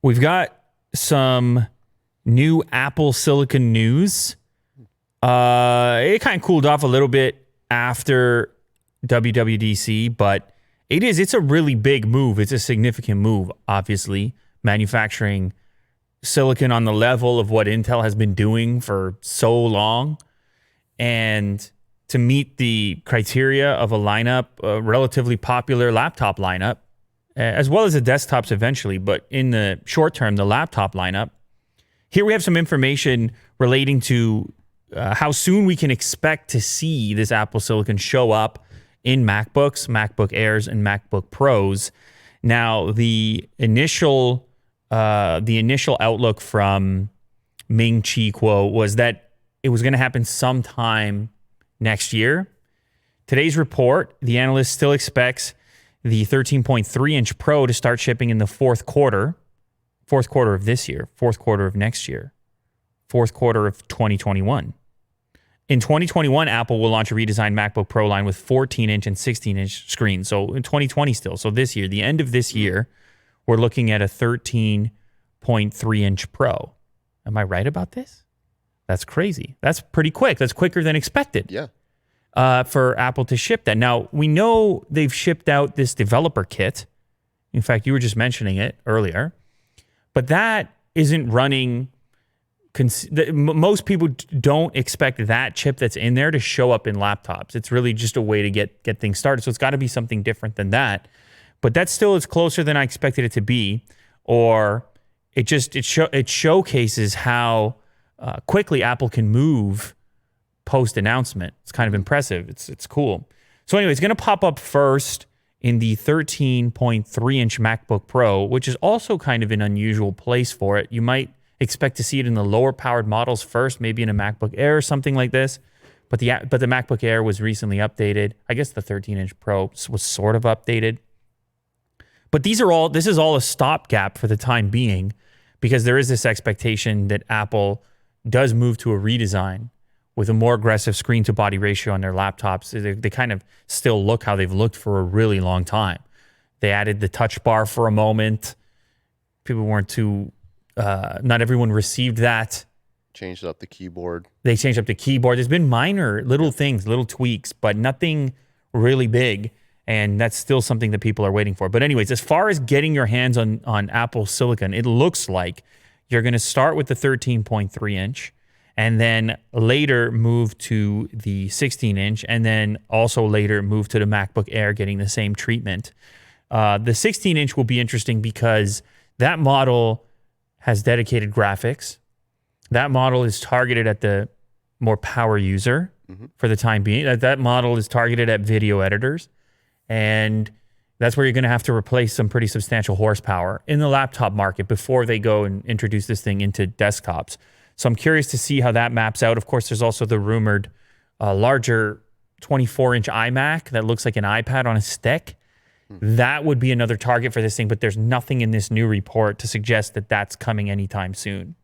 We've got some new Apple Silicon news. It kind of cooled off a little bit after WWDC, but it's a really big move. It's a significant move, obviously. Manufacturing silicon on the level of what Intel has been doing for so long, and to meet the criteria of a lineup, a relatively popular laptop lineup, as well as the desktops eventually, but in the short term, the laptop lineup. Here we have some information relating to how soon we can expect to see this Apple Silicon show up in MacBooks, MacBook Airs, and MacBook Pros. Now, the initial outlook from Ming-Chi Kuo was that it was going to happen sometime next year. Today's report, the analyst still expects the 13.3-inch Pro to start shipping in the fourth quarter of this year, fourth quarter of next year, fourth quarter of 2021. In 2021, Apple will launch a redesigned MacBook Pro line with 14-inch and 16-inch screens. So in 2020 still. So this year, the end of this year, we're looking at a 13.3-inch Pro. Am I right about this? That's crazy. That's pretty quick. That's quicker than expected. Yeah. For Apple to ship that. Now, we know they've shipped out this developer kit. In fact, you were just mentioning it earlier. But that isn't running... most people don't expect that chip that's in there to show up in laptops. It's really just a way to get things started. So it's got to be something different than that. But that still is closer than I expected it to be. Or it showcases how quickly Apple can move post-announcement. It's kind of impressive. It's cool. So anyway, it's going to pop up first in the 13.3-inch MacBook Pro, which is also kind of an unusual place for it. You might expect to see it in the lower powered models first, maybe in a MacBook Air or something like this. But the MacBook Air was recently updated. I guess the 13-inch Pro was sort of updated. But this is all a stopgap for the time being, because there is this expectation that Apple does move to a redesign with a more aggressive screen to body ratio on their laptops. They kind of still look how they've looked for a really long time. They added the touch bar for a moment. People weren't too... not everyone received that. Changed up the keyboard. They changed up the keyboard. There's been minor little things, little tweaks, but nothing really big. And that's still something that people are waiting for. But anyways, as far as getting your hands on Apple Silicon, it looks like you're going to start with the 13.3-inch and then later move to the 16-inch and then also later move to the MacBook Air getting the same treatment. The 16-inch will be interesting because that model has dedicated graphics. That model is targeted at the more power user for the time being. That model is targeted at video editors. And that's where you're going to have to replace some pretty substantial horsepower in the laptop market before they go and introduce this thing into desktops. So I'm curious to see how that maps out. Of course, there's also the rumored larger 24-inch iMac that looks like an iPad on a stick. That would be another target for this thing, but there's nothing in this new report to suggest that that's coming anytime soon.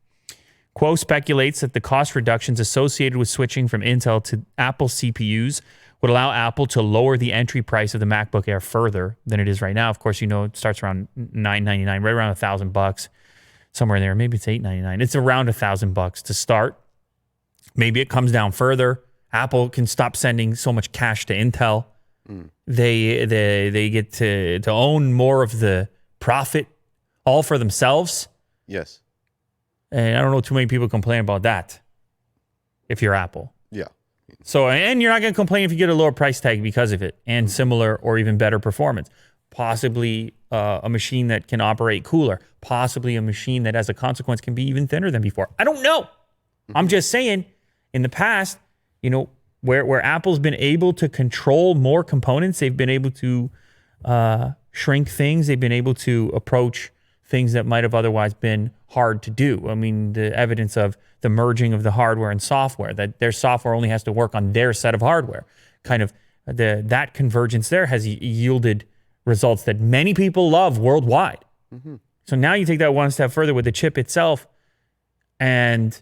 Kuo speculates that the cost reductions associated with switching from Intel to Apple CPUs would allow Apple to lower the entry price of the MacBook Air further than it is right now. Of course, you know, it starts around $999, right around $1,000, somewhere in there. Maybe it's $899. It's around $1,000 to start. Maybe it comes down further. Apple can stop sending so much cash to Intel. They get to own more of the profit all for themselves. Yes. And I don't know too many people complain about that if you're Apple. Yeah. So, and you're not going to complain if you get a lower price tag because of it and similar or even better performance. Possibly a machine that can operate cooler. Possibly a machine that as a consequence can be even thinner than before. I don't know. I'm just saying in the past, you know, where Apple's been able to control more components, they've been able to shrink things. They've been able to approach things that might have otherwise been hard to do. I mean, the evidence of the merging of the hardware and software, that their software only has to work on their set of hardware. Kind of that convergence there has yielded results that many people love worldwide. So now you take that one step further with the chip itself and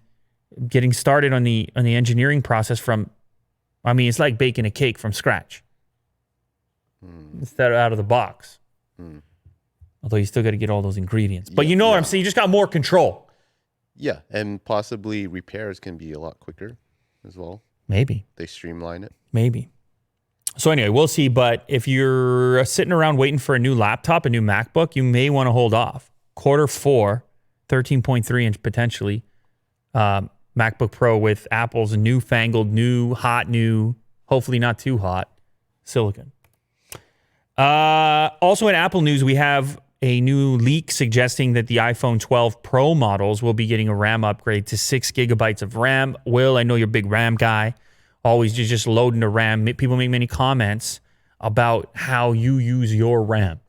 getting started on the engineering process from, I mean, it's like baking a cake from scratch instead of out of the box. Although you still got to get all those ingredients. But you know what I'm saying? You just got more control. Yeah, and possibly repairs can be a lot quicker as well. Maybe. They streamline it. Maybe. So anyway, we'll see. But if you're sitting around waiting for a new laptop, a new MacBook, you may want to hold off. Q4, 13.3 inch potentially, MacBook Pro with Apple's newfangled, new, hopefully not too hot, silicon. Also in Apple news, we have a new leak suggesting that the iPhone 12 Pro models will be getting a RAM upgrade to 6 gigabytes of RAM. Will, I know you're a big RAM guy. Always just loading the RAM. People make many comments about how you use your RAM.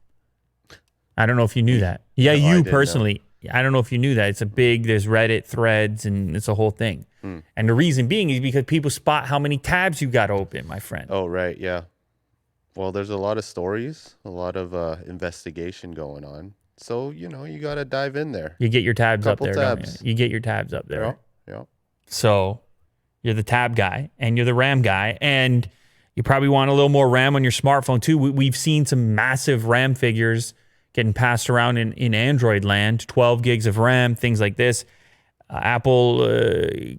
I don't know if you knew that. Yeah, No, you personally. I don't know if you knew that. There's Reddit threads, and it's a whole thing. And the reason being is because people spot how many tabs you got open, my friend. Oh, right, yeah. Well, there's a lot of stories, a lot of investigation going on. So, you got to dive in there. You get your tabs up there, tabs. don't you? You get your tabs up there. Yeah. So you're the tab guy and you're the RAM guy, and you probably want a little more RAM on your smartphone too. We've seen some massive RAM figures getting passed around in Android land, 12 gigs of RAM, things like this. Apple,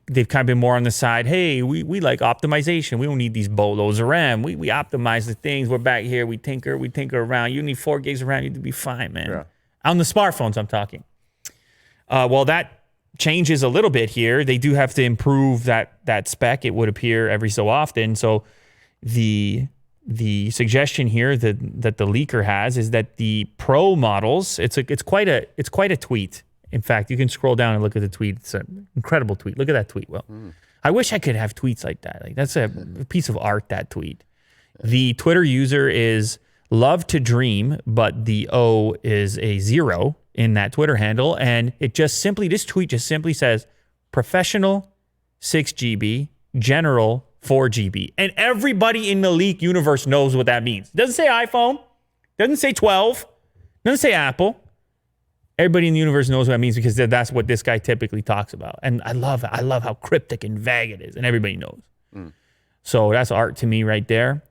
they've kind of been more on the side. Hey, we like optimization. We don't need these bolos of RAM. We optimize the things. We're back here. We tinker around. You need 4 gigs of RAM. You'd be fine, man. Yeah. On the smartphones, I'm talking. Well, that changes a little bit here. They do have to improve that spec, it would appear, every so often. So the suggestion here that the leaker has is that the Pro models, it's quite a tweet. In fact, you can scroll down and look at the tweet. It's an incredible tweet. Look at that tweet, Will. I wish I could have tweets like that. Like, that's a piece of art, that tweet. The Twitter user is Love to Dream, but the O is a 0 in that Twitter handle. And this tweet just simply says, professional 6 GB, general 4 GB. And everybody in the leak universe knows what that means. It doesn't say iPhone, doesn't say 12, doesn't say Apple. Everybody in the universe knows what that means because that's what this guy typically talks about. And I love how cryptic and vague it is, and everybody knows. So that's art to me right there.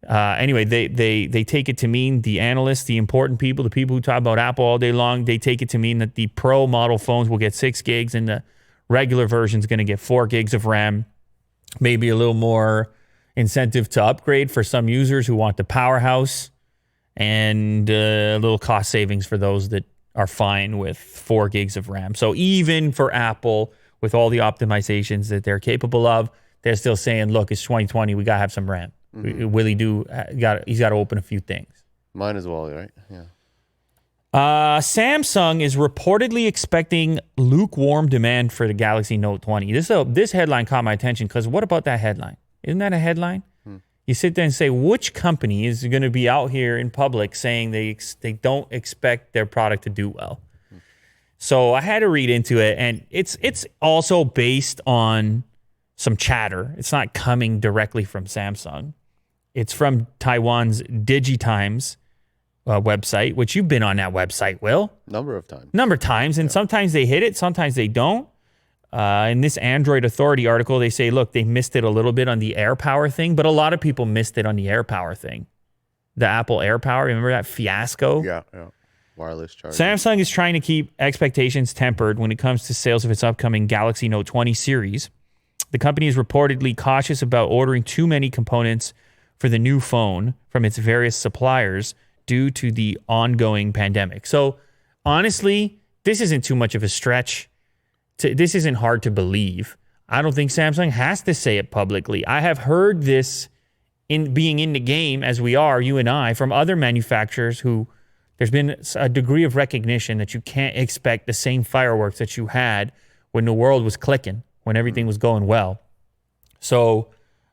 Anyway, they take it to mean, the analysts, the important people, the people who talk about Apple all day long, they take it to mean that the Pro model phones will get 6 gigs and the regular version is going to get 4 gigs of RAM. Maybe a little more incentive to upgrade for some users who want the powerhouse, and a little cost savings for those that are fine with 4 gigs of RAM. So even for Apple, with all the optimizations that they're capable of, they're still saying, look, it's 2020. We got to have some RAM. Willie he's got to open a few things. Mine as well, right? Yeah. Samsung is reportedly expecting lukewarm demand for the Galaxy Note 20. This headline caught my attention because what about that headline? Isn't that a headline? You sit there and say, which company is going to be out here in public saying they don't expect their product to do well? So I had to read into it, and it's also based on some chatter. It's not coming directly from Samsung. It's from Taiwan's DigiTimes website, which you've been on that website, Will. Number of times. And sometimes they hit it, sometimes they don't. In this Android Authority article, they say, look, they missed it a little bit on the AirPower thing, but a lot of people missed it on the AirPower thing. The Apple AirPower, remember that fiasco? Yeah. Wireless charging. Samsung is trying to keep expectations tempered when it comes to sales of its upcoming Galaxy Note 20 series. The company is reportedly cautious about ordering too many components for the new phone from its various suppliers due to the ongoing pandemic. So honestly, this isn't too much of a stretch. This isn't hard to believe. I don't think Samsung has to say it publicly. I have heard this being in the game, as we are, you and I, from other manufacturers who there's been a degree of recognition that you can't expect the same fireworks that you had when the world was clicking, when everything was going well. So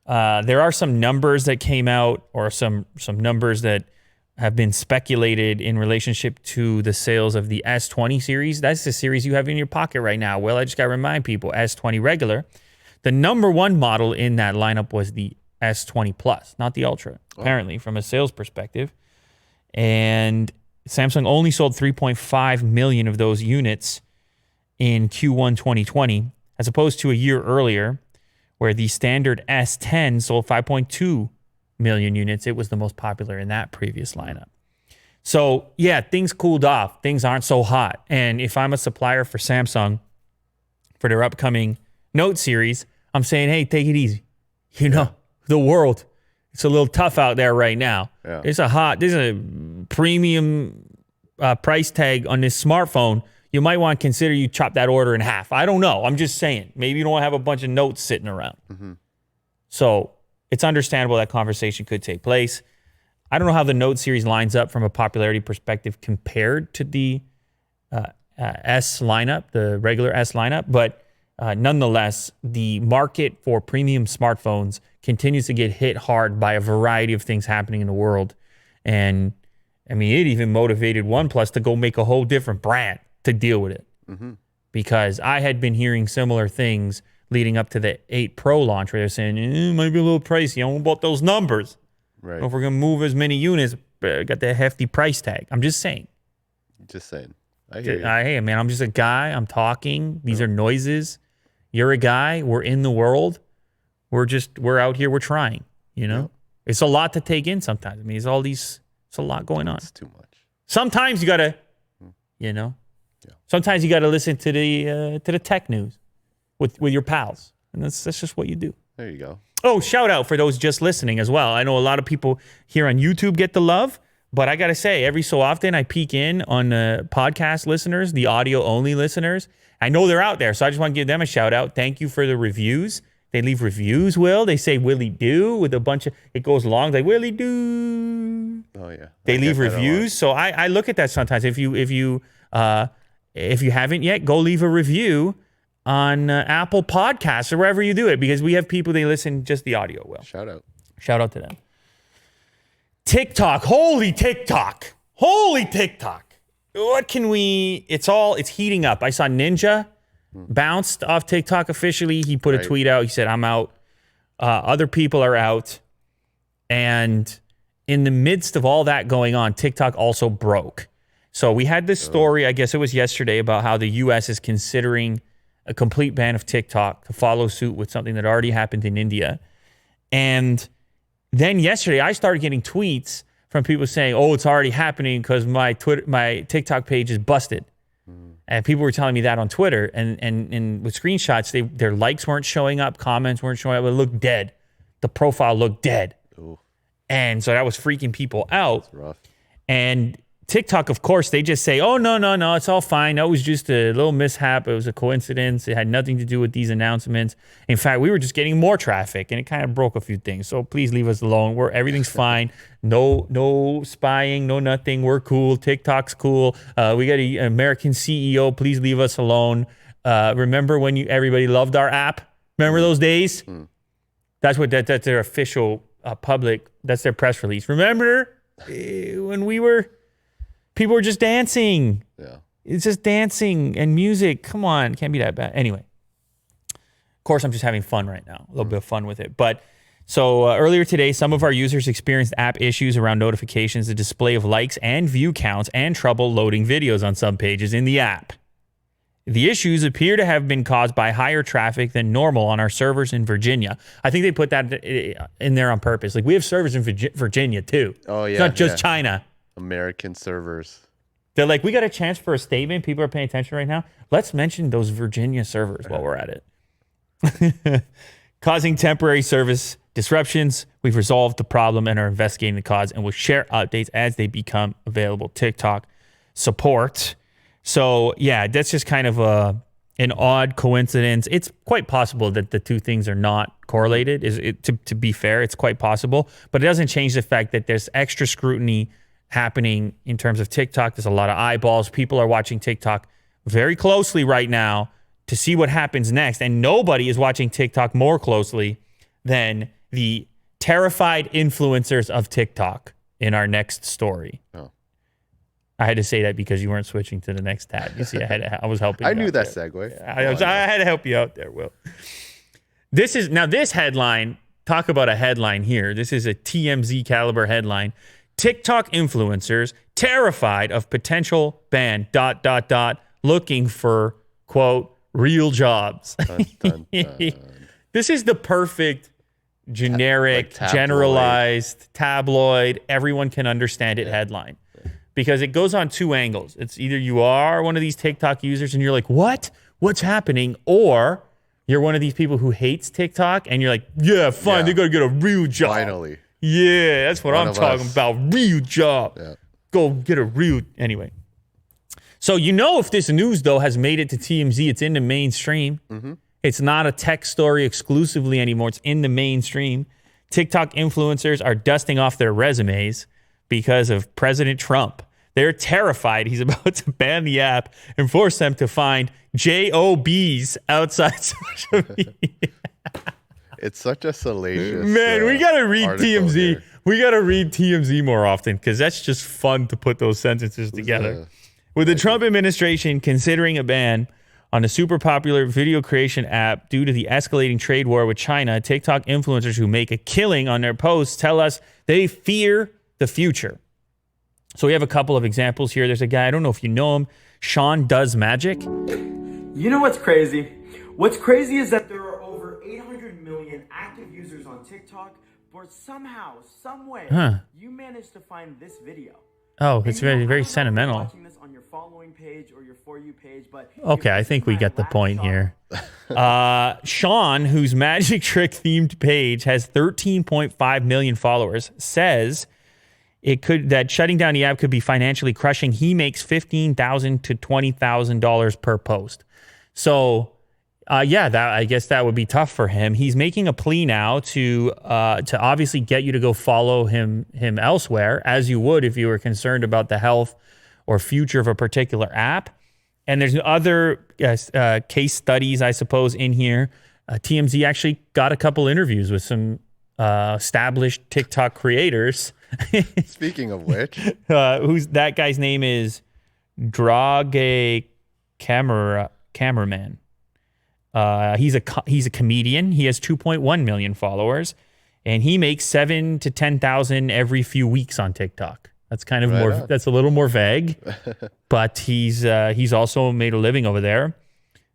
there are some numbers that came out, or some numbers that have been speculated in relationship to the sales of the S20 series. That's the series you have in your pocket right now. Well, I just got to remind people, S20 regular. The number one model in that lineup was the S20 Plus, not the Ultra, apparently, from a sales perspective. And Samsung only sold 3.5 million of those units in Q1 2020, as opposed to a year earlier, where the standard S10 sold 5.2 million units. It was the most popular in that previous lineup. So yeah, things cooled off. Things aren't so hot. And if I'm a supplier for Samsung for their upcoming Note series, I'm saying, hey, take it easy. You know, the world, it's a little tough out there right now. Yeah. There's a premium price tag on this smartphone. You might want to consider you chop that order in half. I don't know. I'm just saying. Maybe you don't have a bunch of notes sitting around. Mm-hmm. So it's understandable that conversation could take place. I don't know how the Note series lines up from a popularity perspective compared to the S lineup, the regular S lineup, but nonetheless, the market for premium smartphones continues to get hit hard by a variety of things happening in the world. And I mean, it even motivated OnePlus to go make a whole different brand to deal with it. Mm-hmm. Because I had been hearing similar things leading up to the 8 Pro launch where they're saying, it might be a little pricey. I don't know about those numbers. Right. If we're going to move as many units, got that hefty price tag. I'm just saying. Just saying. I hear you. Hey, man, I'm just a guy. I'm talking. These are noises. You're a guy. We're in the world. We're out here. We're trying, you know? Yep. It's a lot to take in sometimes. I mean, it's a lot going on. It's too much. Sometimes you got to, you know? Yeah. Sometimes you got to listen to the tech news with your pals. And that's just what you do. There you go. Oh, shout out for those just listening as well. I know a lot of people here on YouTube get the love, but I got to say, every so often I peek in on podcast listeners, the audio only listeners. I know they're out there, so I just want to give them a shout out. Thank you for the reviews. They leave reviews, Will. They say Willie do with a bunch of, it goes long, like Willie do. Oh, yeah. They leave reviews. So I look at that sometimes. If you haven't yet, go leave a review on Apple Podcasts or wherever you do it, because we have people, they listen just the audio. Will. Shout out. Shout out to them. TikTok. Holy TikTok. Holy TikTok. What can we, it's heating up. I saw Ninja bounced off TikTok officially. He put a tweet out. He said, I'm out. Other people are out. And in the midst of all that going on, TikTok also broke. So we had this story, I guess it was yesterday, about how the U.S. is considering a complete ban of TikTok to follow suit with something that already happened in India. And then yesterday, I started getting tweets from people saying, oh, it's already happening because my TikTok page is busted. And people were telling me that on Twitter. And with screenshots, their likes weren't showing up, comments weren't showing up. It looked dead. The profile looked dead. Ooh. And so that was freaking people out. That's rough. And TikTok, of course, they just say, oh, no, it's all fine. That was just a little mishap. It was a coincidence. It had nothing to do with these announcements. In fact, we were just getting more traffic, and it kind of broke a few things. So please leave us alone. Everything's fine. No spying, no nothing. We're cool. TikTok's cool. We got an American CEO. Please leave us alone. Remember when everybody loved our app? Remember those days? That's that's their official public. That's their press release. Remember when people were just dancing. Yeah. It's just dancing and music. Come on. Can't be that bad. Anyway. Of course, I'm just having fun right now. A little bit of fun with it. But so earlier today, some of our users experienced app issues around notifications, the display of likes and view counts, and trouble loading videos on some pages in the app. The issues appear to have been caused by higher traffic than normal on our servers in Virginia. I think they put that in there on purpose. Like, we have servers in Virginia too. Oh, yeah. It's not just China. American servers. They're like, we got a chance for a statement. People are paying attention right now. Let's mention those Virginia servers while we're at it. Causing temporary service disruptions. We've resolved the problem and are investigating the cause, and we'll share updates as they become available. TikTok support. So, yeah, that's just kind of an odd coincidence. It's quite possible that the two things are not correlated. To be fair, it's quite possible. But it doesn't change the fact that there's extra scrutiny happening in terms of TikTok. There's a lot of eyeballs. People are watching TikTok very closely right now to see what happens next. And nobody is watching TikTok more closely than the terrified influencers of TikTok in our next story. Oh. I had to say that because you weren't switching to the next tab. You see, I was helping you. I knew that there. segue. I had to help you out there, Will. This headline, talk about a headline here. This is a TMZ caliber headline. TikTok influencers terrified of potential ban, ... looking for, quote, real jobs. Dun, dun, dun. This is the perfect generic, like generalized, tabloid, everyone can understand it headline. because it goes on two angles. It's either you are one of these TikTok users and you're like, what? What's happening? Or you're one of these people who hates TikTok and you're like, yeah, fine, they got to get a real job. Finally. Yeah, that's what I'm talking about. Real job. Yeah. Go get a real... Anyway. So if this news, though, has made it to TMZ, it's in the mainstream. Mm-hmm. It's not a tech story exclusively anymore. It's in the mainstream. TikTok influencers are dusting off their resumes because of President Trump. They're terrified he's about to ban the app and force them to find JOBs outside social media. It's such a salacious Man, we got to read TMZ. here. We got to read TMZ more often because that's just fun to put those sentences together. With the Trump administration considering a ban on a super popular video creation app due to the escalating trade war with China, TikTok influencers who make a killing on their posts tell us they fear the future. So we have a couple of examples here. There's a guy, I don't know if you know him, Sean Does Magic. You know what's crazy? What's crazy is that there are over 800 million active users on TikTok, but somehow, some way, you managed to find this video. Oh, it's very, very sentimental. Watching this on your following page or your For You page, but okay, I think we get the point here. Sean, whose magic trick themed page has 13.5 million followers, says that shutting down the app could be financially crushing. He makes $15,000 to $20,000 per post. So, I guess that would be tough for him. He's making a plea now to obviously get you to go follow him elsewhere, as you would if you were concerned about the health or future of a particular app. And there's other case studies, I suppose, in here. TMZ actually got a couple interviews with some established TikTok creators. Speaking of which, that guy's name is Drage Cameraman. He's a comedian. He has 2.1 million followers, and he makes $7,000 to $10,000 every few weeks on TikTok. That's kind of that's a little more vague, but he's also made a living over there.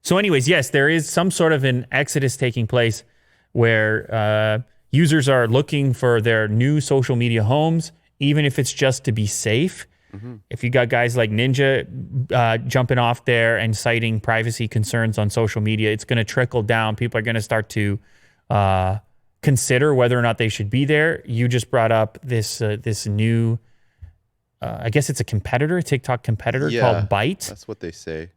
So, anyways, yes, there is some sort of an exodus taking place where users are looking for their new social media homes, even if it's just to be safe. Mm-hmm. If you got guys like Ninja jumping off there and citing privacy concerns on social media, it's going to trickle down. People are going to start to consider whether or not they should be there. You just brought up this new, I guess it's a TikTok competitor called Byte. That's what they say.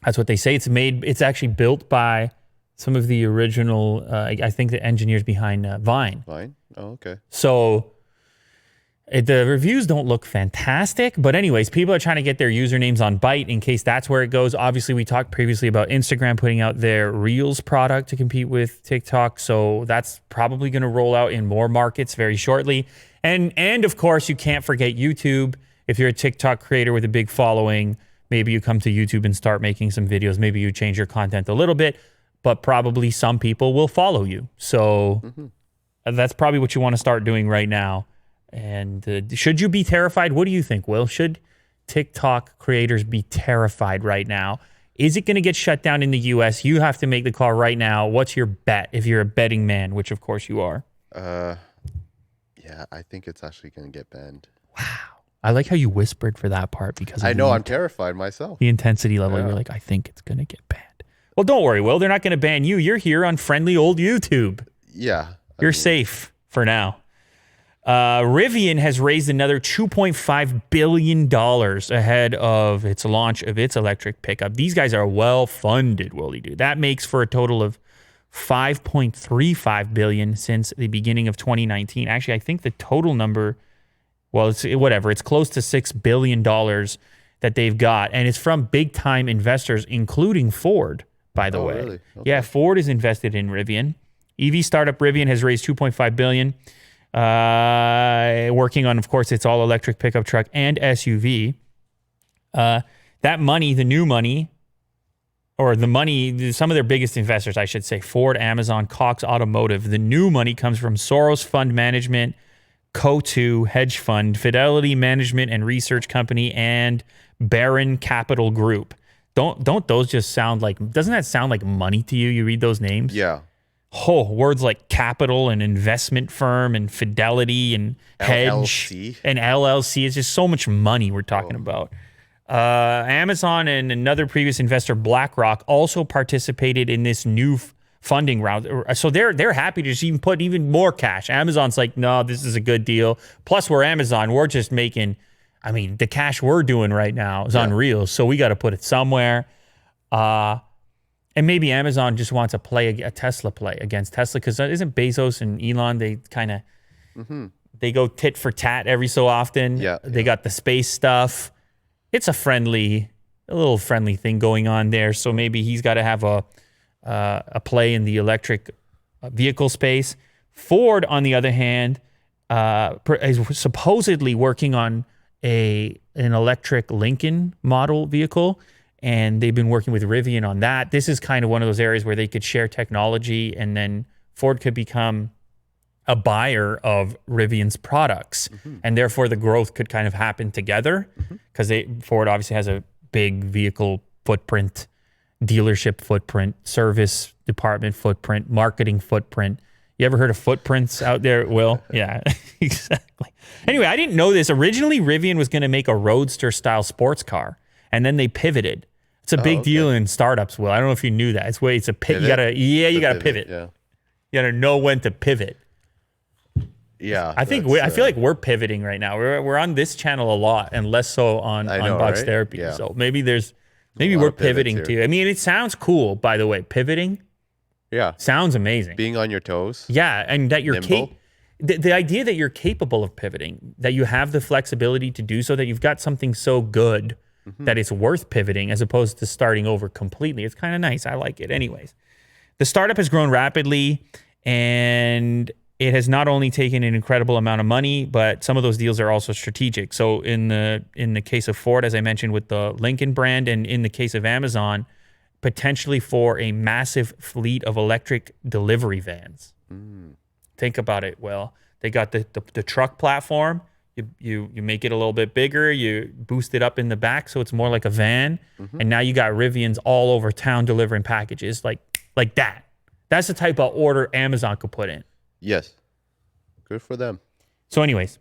That's what they say. It's actually built by some of the original, I think the engineers behind Vine. Vine? Oh, okay. So the reviews don't look fantastic, but anyways, people are trying to get their usernames on Byte in case that's where it goes. Obviously, we talked previously about Instagram putting out their Reels product to compete with TikTok, so that's probably going to roll out in more markets very shortly. And of course, you can't forget YouTube. If you're a TikTok creator with a big following, maybe you come to YouTube and start making some videos. Maybe you change your content a little bit, but probably some people will follow you. So that's probably what you want to start doing right now. And should you be terrified? What do you think, Will? Should TikTok creators be terrified right now? Is it going to get shut down in the U.S.? You have to make the call right now. What's your bet if you're a betting man, which of course you are? Yeah, I think it's actually going to get banned. Wow. I like how you whispered for that part because I know I'm terrified myself. The intensity level. Yeah. You're like, I think it's going to get banned. Well, don't worry, Will. They're not going to ban you. You're here on friendly old YouTube. Yeah. You're safe for now. Rivian has raised another $2.5 billion ahead of its launch of its electric pickup. These guys are well-funded, Willie dude. That makes for a total of $5.35 billion since the beginning of 2019. Actually, I think the total number, well, it's whatever. It's close to $6 billion that they've got, and it's from big-time investors, including Ford, by the way. Really? Okay. Yeah, Ford is invested in Rivian. EV startup Rivian has raised $2.5 billion. Working on, of course, its all-electric pickup truck and SUV. That money, the new money, or the money, some of their biggest investors, I should say, Ford, Amazon, Cox Automotive. The new money comes from Soros Fund Management, Co2 Hedge Fund, Fidelity Management and Research Company, and Barron Capital Group. Don't those just sound like, doesn't that sound like money to you? You read those names? Yeah. words like capital and investment firm and fidelity and hedge LLC. and LLC. It's just so much money we're talking about. Amazon and another previous investor, BlackRock, also participated in this new funding round. So they're happy to just even put even more cash. Amazon's like, no, this is a good deal. Plus, we're Amazon. We're just making, I mean, the cash we're doing right now is unreal. So we got to put it somewhere. And maybe Amazon just wants a Tesla play against Tesla, because isn't Bezos and Elon, they kind of, they go tit for tat every so often. Yeah. They got the space stuff. It's a little friendly thing going on there. So maybe he's got to have a play in the electric vehicle space. Ford, on the other hand, is supposedly working on an electric Lincoln model vehicle. And they've been working with Rivian on that. This is kind of one of those areas where they could share technology, and then Ford could become a buyer of Rivian's products. And therefore the growth could kind of happen together, because Ford obviously has a big vehicle footprint, dealership footprint, service department footprint, marketing footprint. You ever heard of footprints out there, Will? Yeah, exactly. Anyway, I didn't know this. Originally, Rivian was going to make a Roadster-style sports car, and then they pivoted. It's a big deal in startups, Will. I don't know if you knew that. It's a pivot. You gotta pivot. Yeah. You gotta know when to pivot. Yeah. I feel like we're pivoting right now. We're on this channel a lot, and less so on Box right? Therapy. Yeah. So maybe we're pivoting too. I mean, it sounds cool, by the way. Pivoting. Yeah. Sounds amazing. Being on your toes. Yeah, and that you're Nimble. the idea that you're capable of pivoting, that you have the flexibility to do so, that you've got something so good that it's worth pivoting as opposed to starting over completely. It's kind of nice. I like it. Anyways, the startup has grown rapidly, and it has not only taken an incredible amount of money, but some of those deals are also strategic. So in the case of Ford, as I mentioned, with the Lincoln brand, and in the case of Amazon, potentially for a massive fleet of electric delivery vans. Think about it. Well, they got the truck platform. You make it a little bit bigger. You boost it up in the back so it's more like a van. And now you got Rivians all over town delivering packages like that. That's the type of order Amazon could put in. Yes. Good for them. So anyways,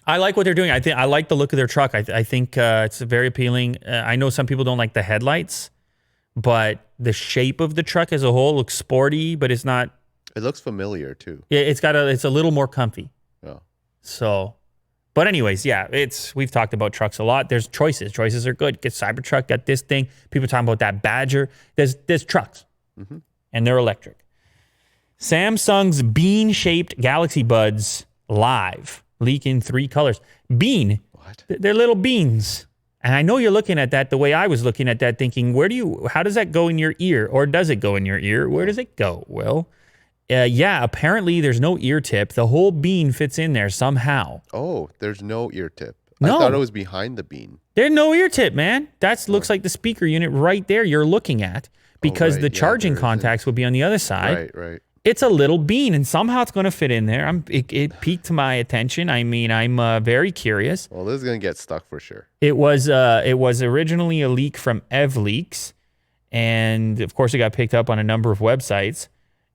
I like what they're doing. I like the look of their truck. I think it's very appealing. I know some people don't like the headlights, but the shape of the truck as a whole looks sporty, but it's not. It looks familiar too. Yeah, it's a little more comfy. Yeah. So, but anyways, yeah, we've talked about trucks a lot. There's choices. Choices are good. Get Cybertruck, got this thing. People talking about that Badger. There's trucks, and they're electric. Samsung's bean-shaped Galaxy Buds Live leak in 3 colors. Bean. What? They're little beans. And I know you're looking at that the way I was looking at that, thinking, how does that go in your ear? Or does it go in your ear? Where does it go? Well, yeah, apparently there's no ear tip. The whole bean fits in there somehow. Oh, there's no ear tip. No. I thought it was behind the bean. There's no ear tip, man. That looks like the speaker unit right there you're looking at, because right. the Yeah, charging there contacts would be on the other side. Right. It's a little bean, and somehow it's going to fit in there. It piqued my attention. I mean, I'm very curious. Well, this is going to get stuck for sure. It was originally a leak from EvLeaks, and of course it got picked up on a number of websites.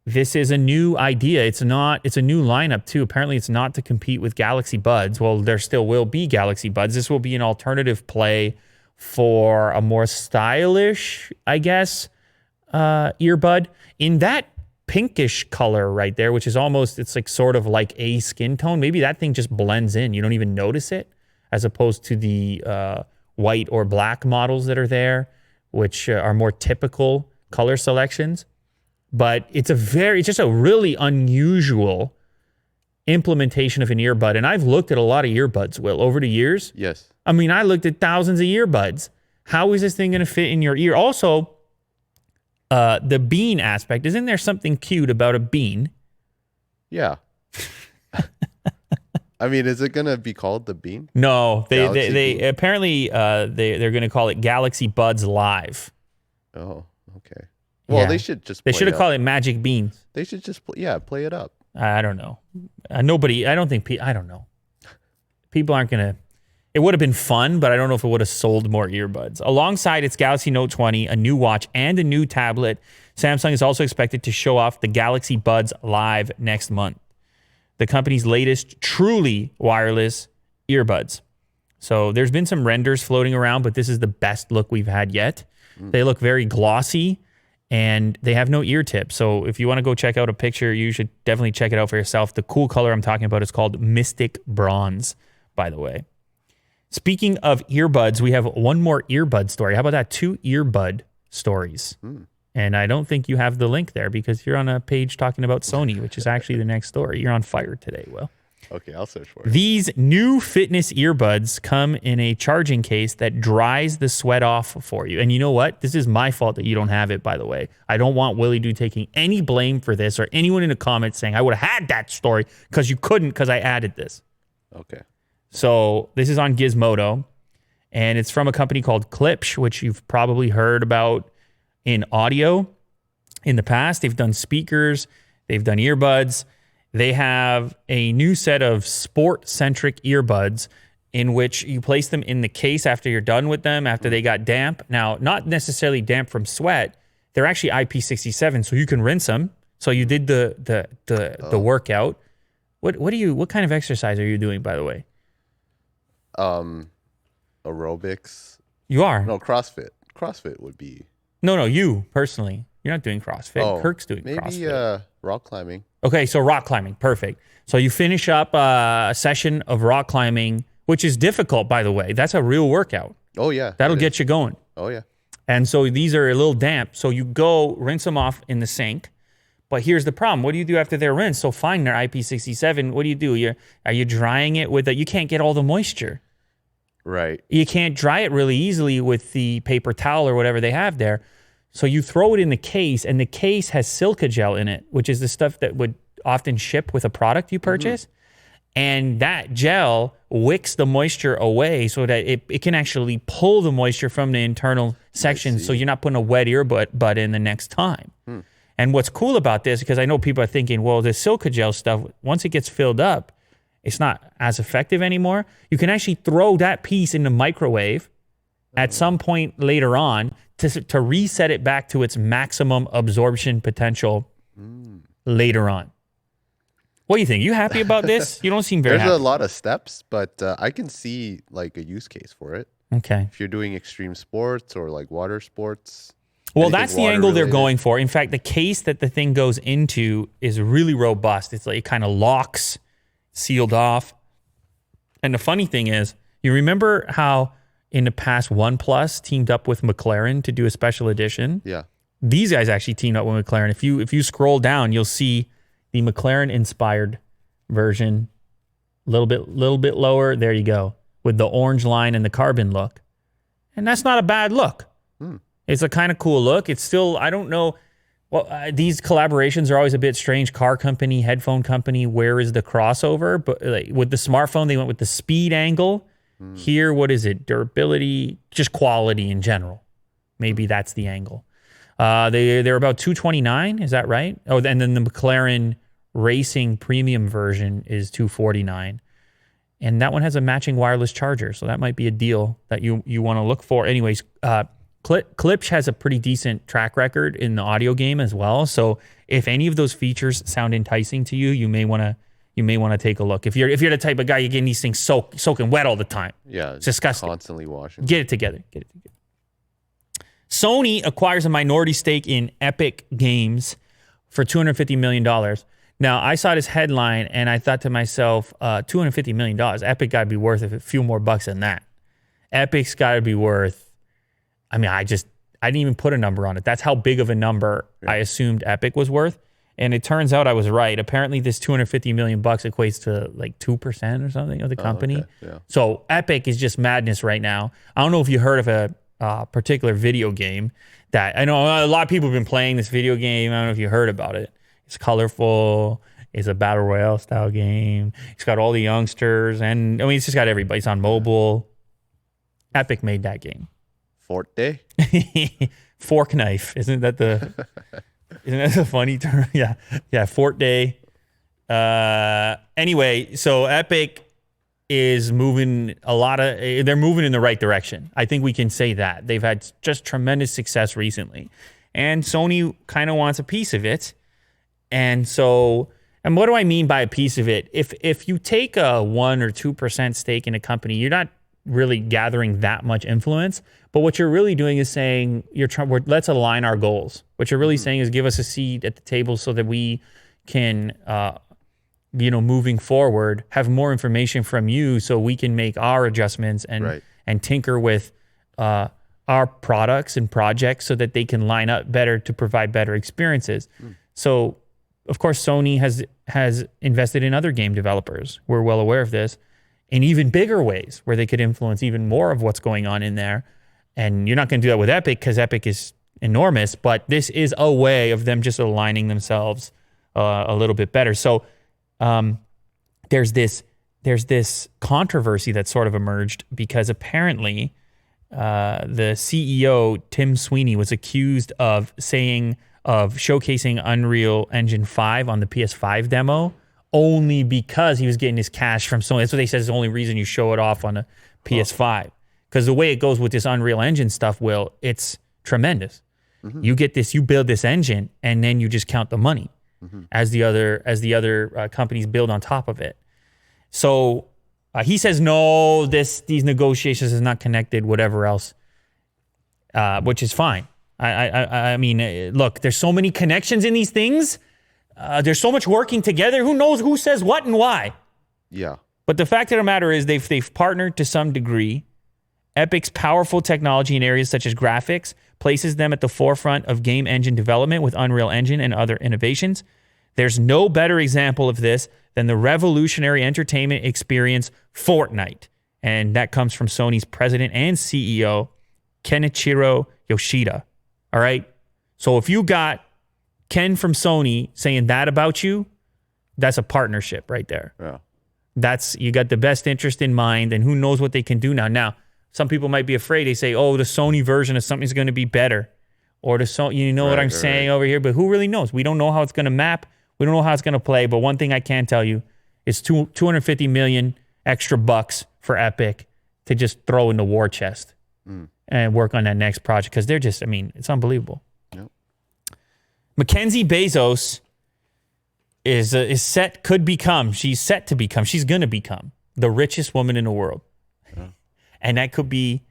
This is a new idea. It's a new lineup too. Apparently it's not to compete with Galaxy Buds. Well, there still will be Galaxy Buds. This will be an alternative play for a more stylish, I guess, earbud in that pinkish color right there, which is it's like sort of like a skin tone. Maybe that thing just blends in. You don't even notice it, as opposed to the white or black models that are there, which are more typical color selections. But it's just a really unusual implementation of an earbud. And I've looked at a lot of earbuds, Will, over the years. Yes. I mean, I looked at thousands of earbuds. How is this thing going to fit in your ear? Also, the bean aspect. Isn't there something cute about a bean? Yeah. I mean, is it going to be called the bean? No, they Bean? apparently they're going to call it Galaxy Buds Live. Oh, okay. Well, Yeah. they should just They play should have up. called it Magic Beans. They should just play it up. I don't know. I don't know. People aren't going to. It would have been fun, but I don't know if it would have sold more earbuds. Alongside its Galaxy Note 20, a new watch, and a new tablet, Samsung is also expected to show off the Galaxy Buds Live next month, the company's latest truly wireless earbuds. So there's been some renders floating around, but this is the best look we've had yet. They look very glossy, and they have no ear tips. So if you want to go check out a picture, you should definitely check it out for yourself. The cool color I'm talking about is called Mystic Bronze, by the way. Speaking of earbuds, we have one more earbud story. How about that? 2 earbud stories. And I don't think you have the link there because you're on a page talking about Sony, which is actually the next story. You're on fire today, Will. Okay, I'll search for it. These new fitness earbuds come in a charging case that dries the sweat off for you. And you know what? This is my fault that you don't have it, by the way. I don't want Willie Doo taking any blame for this or anyone in the comments saying I would have had that story because you couldn't because I added this. Okay. So this is on Gizmodo, and it's from a company called Klipsch, which you've probably heard about in audio in the past. They've done speakers. They've done earbuds. They have a new set of sport-centric earbuds in which you place them in the case after you're done with them, after they got damp. Now, not necessarily damp from sweat. They're actually IP67, so you can rinse them. So you did the workout. What kind of exercise are you doing, by the way? Aerobics. You are? No, CrossFit. CrossFit would be. No, you personally. You're not doing CrossFit. Kirk's doing maybe, CrossFit. Maybe rock climbing. Okay, so rock climbing. Perfect. So you finish up a session of rock climbing, which is difficult, by the way. That's a real workout. Oh, yeah. That'll get you going. Oh, yeah. And so these are a little damp. So you go rinse them off in the sink. But here's the problem. What do you do after they're rinsed? So fine, they're IP67. What do you do? Are you drying it with you can't get all the moisture. Right. You can't dry it really easily with the paper towel or whatever they have there. So you throw it in the case, and the case has silica gel in it, which is the stuff that would often ship with a product you purchase. And that gel wicks the moisture away so that it can actually pull the moisture from the internal section, so you're not putting a wet earbud in the next time. And what's cool about this, because I know people are thinking, well, the silica gel stuff, once it gets filled up, it's not as effective anymore. You can actually throw that piece in the microwave at some point later on to reset it back to its maximum absorption potential later on. What do you think? You happy about this? You don't seem very happy. There's a lot of steps, but I can see like a use case for it. Okay. If you're doing extreme sports or like water sports. Well, that's the angle they're going for. In fact, the case that the thing goes into is really robust. It's like it kind of locks, sealed off. And the funny thing is, you remember how in the past OnePlus teamed up with McLaren to do a special edition? Yeah. These guys actually teamed up with McLaren. If you scroll down, you'll see the McLaren-inspired version, a little bit lower. There you go, with the orange line and the carbon look. And that's not a bad look. It's a kind of cool look. It's still, I don't know. Well, these collaborations are always a bit strange. Car company, headphone company, where is the crossover? But like, with the smartphone, they went with the speed angle. Here, what is it? Durability, just quality in general. Maybe that's the angle. They're about $229. Is that right? Oh, and then the McLaren Racing Premium version is $249, and that one has a matching wireless charger. So that might be a deal that you want to look for. Anyways, Klipsch has a pretty decent track record in the audio game as well. So if any of those features sound enticing to you, you may want to take a look. If you're the type of guy you're getting these things soaking wet all the time. Yeah, it's disgusting. Constantly washing. Get it together. Sony acquires a minority stake in Epic Games for $250 million. Now, I saw this headline and I thought to myself, $250 million, Epic got to be worth a few more bucks than that. Epic's got to be worth, I didn't even put a number on it. That's how big of a number I assumed Epic was worth. And it turns out I was right. Apparently this $250 million bucks equates to like 2% or something of the company. Okay. Yeah. So Epic is just madness right now. I don't know if you heard of a particular video game that, I know a lot of people have been playing this video game. I don't know if you heard about it. It's colorful. It's a battle royale style game. It's got all the youngsters, and it's just got everybody. It's on mobile. Epic made that game. Forte? Fork knife. Isn't that the funny term? Yeah. Forte. Anyway, so Epic is moving they're moving in the right direction. I think we can say that. They've had just tremendous success recently. and Sony kind of wants a piece of it. And so, and what do I mean by a piece of it? If you take a 1 or 2% stake in a company, you're not really gathering that much influence. But what you're really doing is saying, let's align our goals. What you're really saying is give us a seat at the table so that we can, moving forward, have more information from you so we can make our adjustments and tinker with our products and projects so that they can line up better to provide better experiences. So, of course, Sony has invested in other game developers. We're well aware of this, in even bigger ways where they could influence even more of what's going on in there. And you're not going to do that with Epic because Epic is enormous, but this is a way of them just aligning themselves a little bit better. So there's this controversy that sort of emerged because apparently the CEO, Tim Sweeney, was accused of showcasing Unreal Engine 5 on the PS5 demo only because he was getting his cash from Sony. That's what they said is the only reason you show it off on a PS5. Because the way it goes with this Unreal Engine stuff, Will, it's tremendous. You get this, you build this engine, and then you just count the money as the other companies build on top of it. So he says, no, these negotiations is not connected, whatever else, which is fine. I mean, look, there's so many connections in these things. There's so much working together. Who knows who says what and why? Yeah. But the fact of the matter is they've partnered to some degree. Epic's powerful technology in areas such as graphics places them at the forefront of game engine development with Unreal Engine and other innovations. There's no better example of this than the revolutionary entertainment experience Fortnite. And that comes from Sony's president and CEO, Kenichiro Yoshida. All right? So if you got Ken from Sony saying that about you, that's a partnership right there. Yeah. You got the best interest in mind, and who knows what they can do now. Now, some people might be afraid. They say, oh, the Sony version of something's going to be better. Or the Sony, what I'm saying over here. But who really knows? We don't know how it's going to map. We don't know how it's going to play. But one thing I can tell you is $250 million extra bucks for Epic to just throw in the war chest and work on that next project. Because they're just, it's unbelievable. Yep. Mackenzie Bezos she's set to become the richest woman in the world. And that could be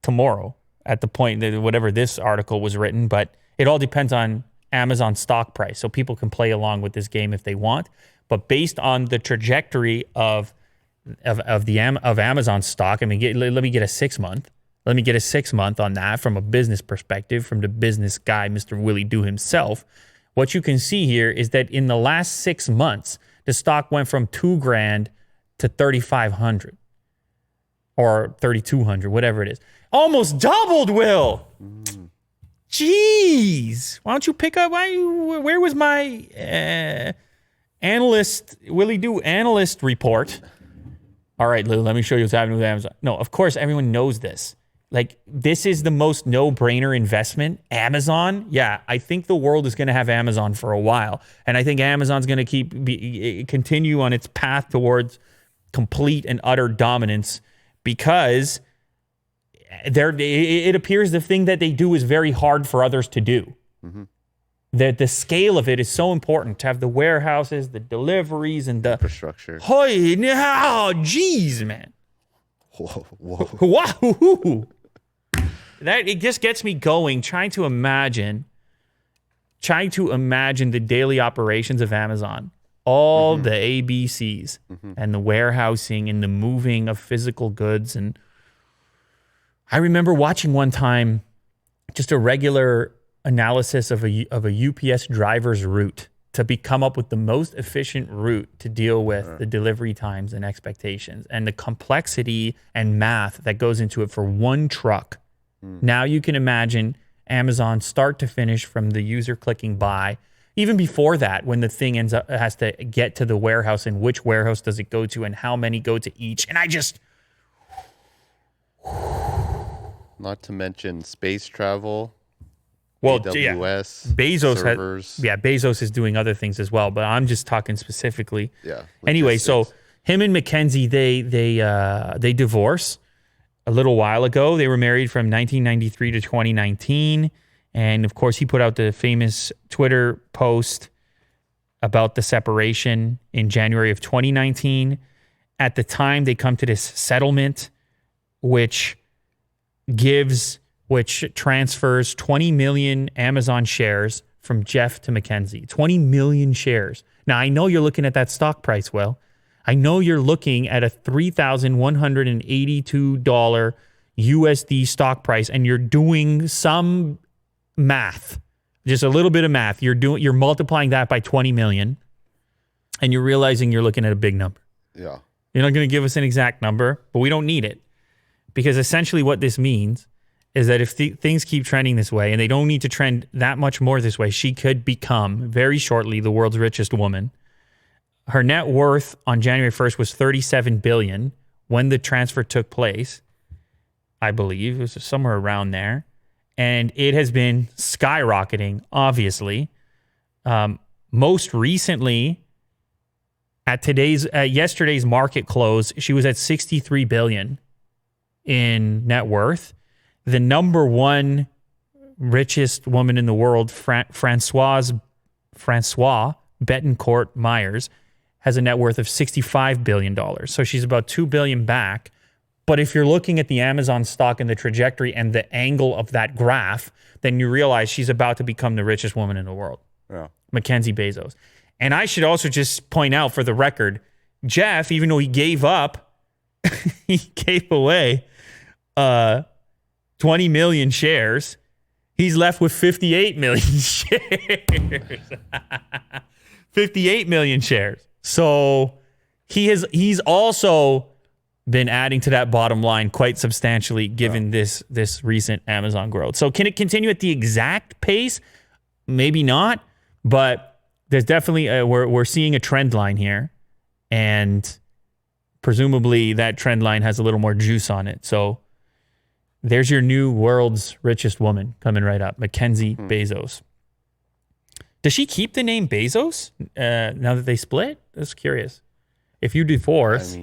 tomorrow at the point that whatever this article was written, but it all depends on Amazon stock price. So people can play along with this game if they want. But based on the trajectory of Amazon stock, let me get a 6 month. Let me get a 6 month on that from a business perspective, from the business guy, Mr. Willie Do himself. What you can see here is that in the last 6 months, the stock went from $2,000 to $3,500. Or 3,200, whatever it is. Almost doubled, Will. Jeez. Why don't you pick up? Where was my analyst, Willie Do analyst report? All right, Lou, let me show you what's happening with Amazon. No, of course, everyone knows this. Like, this is the most no-brainer investment. Amazon, yeah, I think the world is going to have Amazon for a while. And I think Amazon's going to continue on its path towards complete and utter dominance because it appears the thing that they do is very hard for others to do. The scale of it is so important to have the warehouses, the deliveries, and the infrastructure. Hoy, oh, jeez, man. Whoa. Wow. It just gets me going, trying to imagine the daily operations of Amazon. All the ABCs and the warehousing and the moving of physical goods. And I remember watching one time just a regular analysis of a UPS driver's route to come up with the most efficient route to deal with the delivery times and expectations and the complexity and math that goes into it for one truck. Now you can imagine Amazon start to finish from the user clicking buy. Even before that, when the thing has to get to the warehouse and which warehouse does it go to and how many go to each. And I just... Not to mention space travel. Well, AWS, Bezos servers. Bezos is doing other things as well, but I'm just talking specifically. Yeah. Anyway, so him and Mackenzie, they divorced a little while ago. They were married from 1993 to 2019. And of course, he put out the famous Twitter post about the separation in January of 2019. At the time, they come to this settlement, which transfers 20 million Amazon shares from Jeff to Mackenzie. 20 million shares. Now, I know you're looking at that stock price, Will. I know you're looking at a $3,182 USD stock price, and you're doing some math, just a little bit of math. You're multiplying that by 20 million, and you're realizing you're looking at a big number. Yeah. You're not going to give us an exact number, but we don't need it, because essentially what this means is that if things keep trending this way, and they don't need to trend that much more this way, she could become very shortly the world's richest woman. Her net worth on January 1st was $37 billion when the transfer took place. I believe it was somewhere around there. And it has been skyrocketing, obviously. Most recently, at yesterday's market close, she was at $63 billion in net worth. The number one richest woman in the world, Francois Betancourt Myers, has a net worth of $65 billion. So she's about $2 billion back. But if you're looking at the Amazon stock and the trajectory and the angle of that graph, then you realize she's about to become the richest woman in the world. Yeah. Mackenzie Bezos. And I should also just point out for the record, Jeff, even though he gave up, he gave away 20 million shares, he's left with 58 million shares. 58 million shares. So he's also been adding to that bottom line quite substantially given this recent Amazon growth. So can it continue at the exact pace? Maybe not, but there's definitely we're seeing a trend line here, and presumably that trend line has a little more juice on it. So there's your new world's richest woman coming right up, Mackenzie Bezos. Does she keep the name Bezos now that they split? That's curious. If you divorce,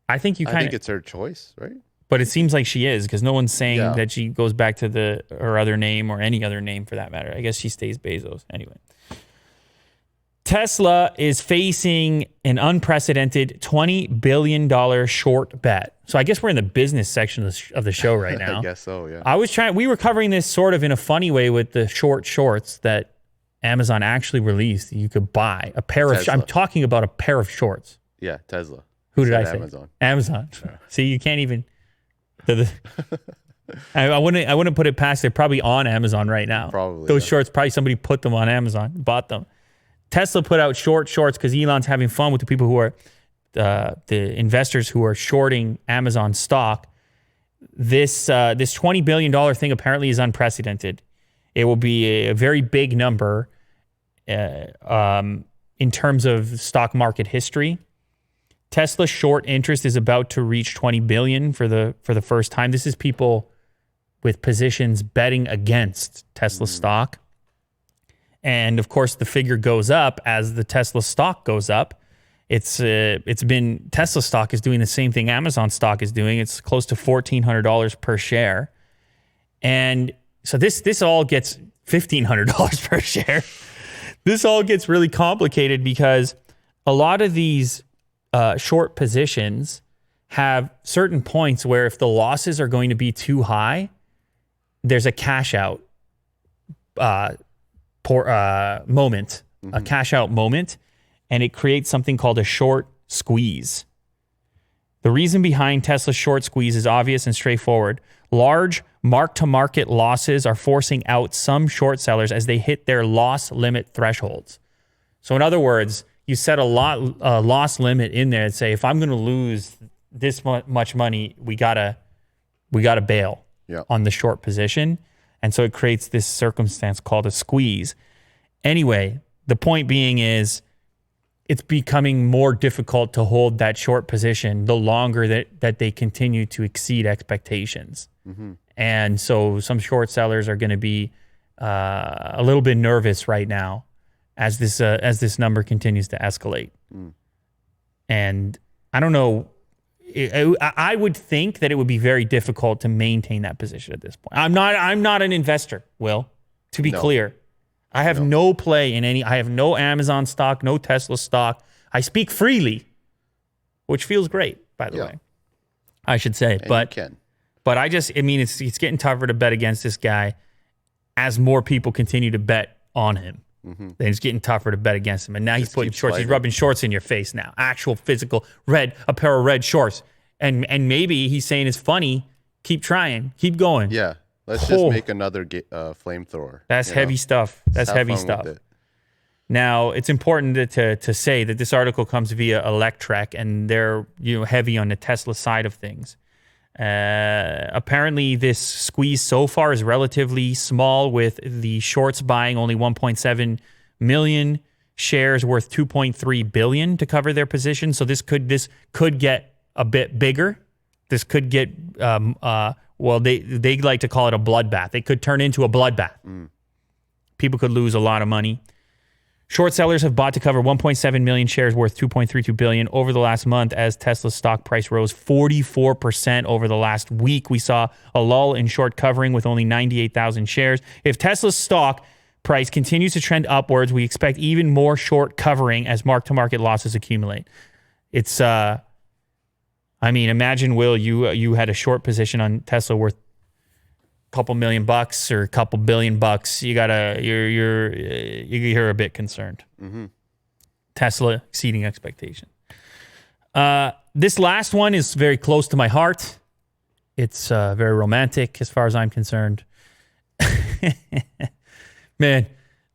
I think it's her choice, right? But it seems like she is, because no one's saying that she goes back to her other name or any other name for that matter. I guess she stays Bezos anyway. Tesla is facing an unprecedented $20 billion short bet. So I guess we're in the business section of the show right now. I guess so, yeah. We were covering this sort of in a funny way with the shorts that Amazon actually released. You could buy a pair of, I'm talking about a pair of shorts. Yeah, Tesla. Who did I say? Amazon. Yeah. See, you can't even. I wouldn't put it past. They're probably on Amazon right now. Probably those shorts. Probably somebody put them on Amazon, bought them. Tesla put out shorts because Elon's having fun with the people who are the investors who are shorting Amazon stock. This $20 billion thing apparently is unprecedented. It will be a very big number in terms of stock market history. Tesla short interest is about to reach 20 billion for the first time. This is people with positions betting against Tesla stock. And of course, the figure goes up as the Tesla stock goes up. It's been Tesla stock is doing the same thing Amazon stock is doing. It's close to $1,400 per share. And so this all gets $1,500 per share. This all gets really complicated because a lot of these short positions have certain points where if the losses are going to be too high, there's a cash out moment, a cash out moment, and it creates something called a short squeeze. The reason behind Tesla's short squeeze is obvious and straightforward. Large mark-to-market losses are forcing out some short sellers as they hit their loss limit thresholds. So in other words, you set a loss limit in there and say, if I'm going to lose this much money, we gotta bail on the short position. And so it creates this circumstance called a squeeze. Anyway, the point being is it's becoming more difficult to hold that short position the longer that they continue to exceed expectations. And so some short sellers are going to be a little bit nervous right now as this number continues to escalate. And I don't know I would think that it would be very difficult to maintain that position at this point. I'm not an investor, Will, to be clear. I have no play in any. I have no Amazon stock, no Tesla stock. I speak freely, which feels great, by the way. I should say, And you can. but I mean, it's getting tougher to bet against this guy as more people continue to bet on him. Then it's getting tougher to bet against him. And now he's putting shorts. He's rubbing shorts in your face now. Actual physical a pair of red shorts. And maybe he's saying it's funny. Keep trying. Keep going. Yeah. Let's just make another flamethrower. That's heavy stuff. That's heavy stuff. Now, it's important to say that this article comes via Electrek, and they're heavy on the Tesla side of things. Apparently, this squeeze so far is relatively small, with the shorts buying only 1.7 million shares worth 2.3 billion to cover their position. So this could get a bit bigger. This could get they like to call it a bloodbath. It could turn into a bloodbath. People could lose a lot of money. Short sellers have bought to cover 1.7 million shares worth 2.32 billion over the last month as Tesla's stock price rose 44% over the last week. We saw a lull in short covering with only 98,000 shares. If Tesla's stock price continues to trend upwards, we expect even more short covering as mark-to-market losses accumulate. It's imagine, Will, you had a short position on Tesla worth couple $1 million or a couple $1 billion, you're a bit concerned. Tesla exceeding expectation. This last one is very close to my heart. It's very romantic as far as I'm concerned. Man,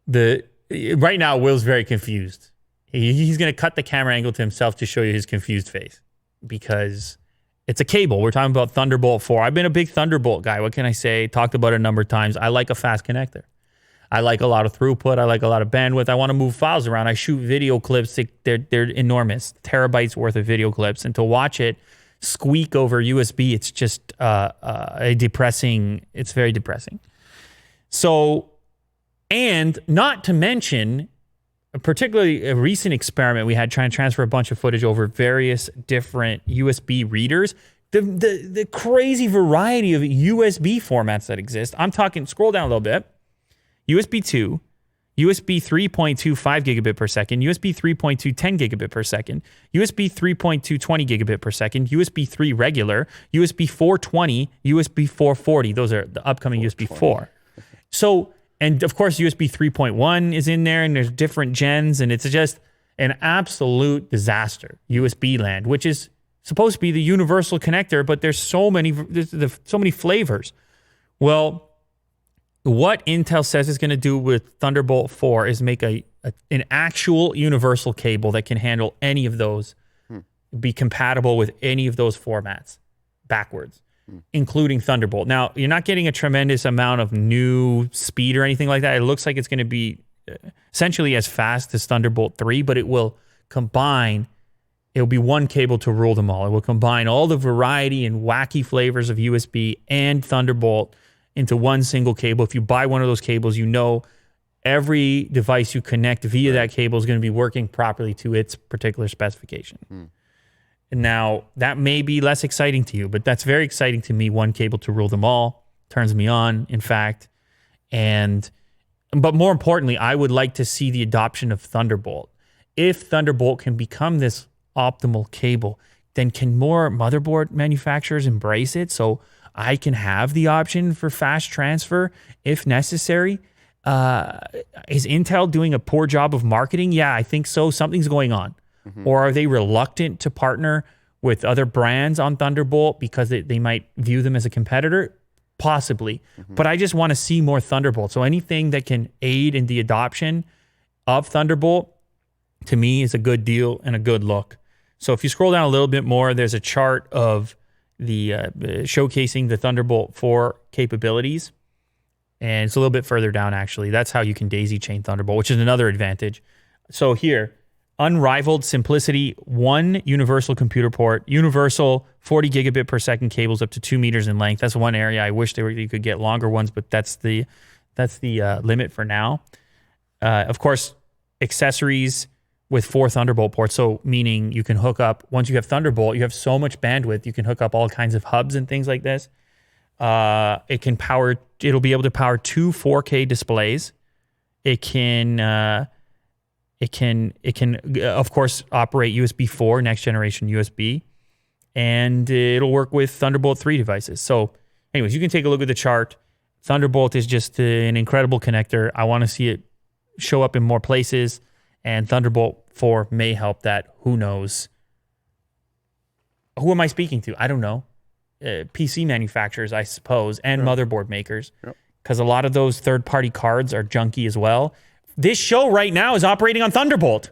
right now Will's very confused. He's going to cut the camera angle to himself to show you his confused face because it's a cable. We're talking about Thunderbolt 4. I've been a big Thunderbolt guy. What can I say? Talked about it a number of times. I like a fast connector. I like a lot of throughput. I like a lot of bandwidth. I want to move files around. I shoot video clips. They're enormous. Terabytes worth of video clips. And to watch it squeak over USB, it's just it's very depressing. So, and not to mention, particularly a recent experiment we had trying to transfer a bunch of footage over various different USB readers. The crazy variety of USB formats that exist. I'm talking, scroll down a little bit. USB 2, USB 3.25 gigabit per second, USB 3.2 10 gigabit per second, USB 3.2 20 gigabit per second, USB 3 regular, USB 420, USB 440. Those are the upcoming USB 4. So, and of course, USB 3.1 is in there, and there's different gens, and it's just an absolute disaster. USB land, which is supposed to be the universal connector, but there's so many flavors. Well, what Intel says it's going to do with Thunderbolt 4 is make an actual universal cable that can handle any of those, be compatible with any of those formats backwards, including Thunderbolt. Now, you're not getting a tremendous amount of new speed or anything like that. It looks like it's going to be essentially as fast as Thunderbolt 3, but it will combine. It'll be one cable to rule them all. It will combine all the variety and wacky flavors of USB and Thunderbolt into one single cable. If you buy one of those cables, you know every device you connect via that cable is going to be working properly to its particular specification. Now, that may be less exciting to you, but that's very exciting to me. One cable to rule them all turns me on, in fact. But more importantly, I would like to see the adoption of Thunderbolt. If Thunderbolt can become this optimal cable, then can more motherboard manufacturers embrace it so I can have the option for fast transfer if necessary? Is Intel doing a poor job of marketing? Yeah, I think so. Something's going on. Or are they reluctant to partner with other brands on Thunderbolt because they might view them as a competitor? Possibly. But I just want to see more Thunderbolt. So anything that can aid in the adoption of Thunderbolt, to me, is a good deal and a good look. So if you scroll down a little bit more, there's a chart of the showcasing the Thunderbolt 4 capabilities. And it's a little bit further down, actually. That's how you can daisy chain Thunderbolt, which is another advantage. So here, unrivaled simplicity, one universal computer port, universal 40 gigabit per second cables up to 2 meters in length. That's one area I wish you could get longer ones, but that's the limit for now. Of course, accessories with 4 Thunderbolt ports. So meaning you can hook up, once you have Thunderbolt, you have so much bandwidth, you can hook up all kinds of hubs and things like this. It'll be able to power 2 4K displays. It can of course operate USB 4, next generation USB, and it'll work with Thunderbolt 3 devices. So anyways, you can take a look at the chart. Thunderbolt is just an incredible connector. I want to see it show up in more places, and Thunderbolt 4 may help that. Who knows? Who am I speaking to? I don't know. PC manufacturers, I suppose, and motherboard makers, because a lot of those third-party cards are junky as well. This show right now is operating on Thunderbolt.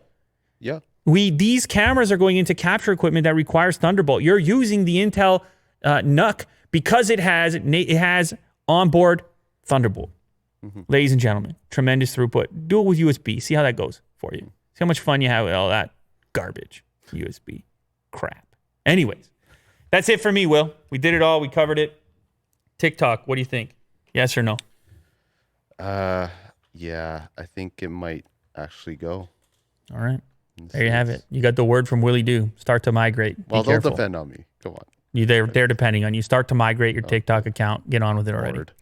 Yeah. These cameras are going into capture equipment that requires Thunderbolt. You're using the Intel NUC because it has onboard Thunderbolt. Ladies and gentlemen, tremendous throughput. Do it with USB. See how that goes for you. See how much fun you have with all that garbage USB crap. Anyways, that's it for me, Will. We did it all. We covered it. TikTok, what do you think? Yes or no? Yeah, I think it might actually go. All right. There you have it. You got the word from Willie Doo. Start to migrate. Well, Be careful. don't depend on me. Come on. They're depending on you. Start to migrate your TikTok account. Get on with it already. Word.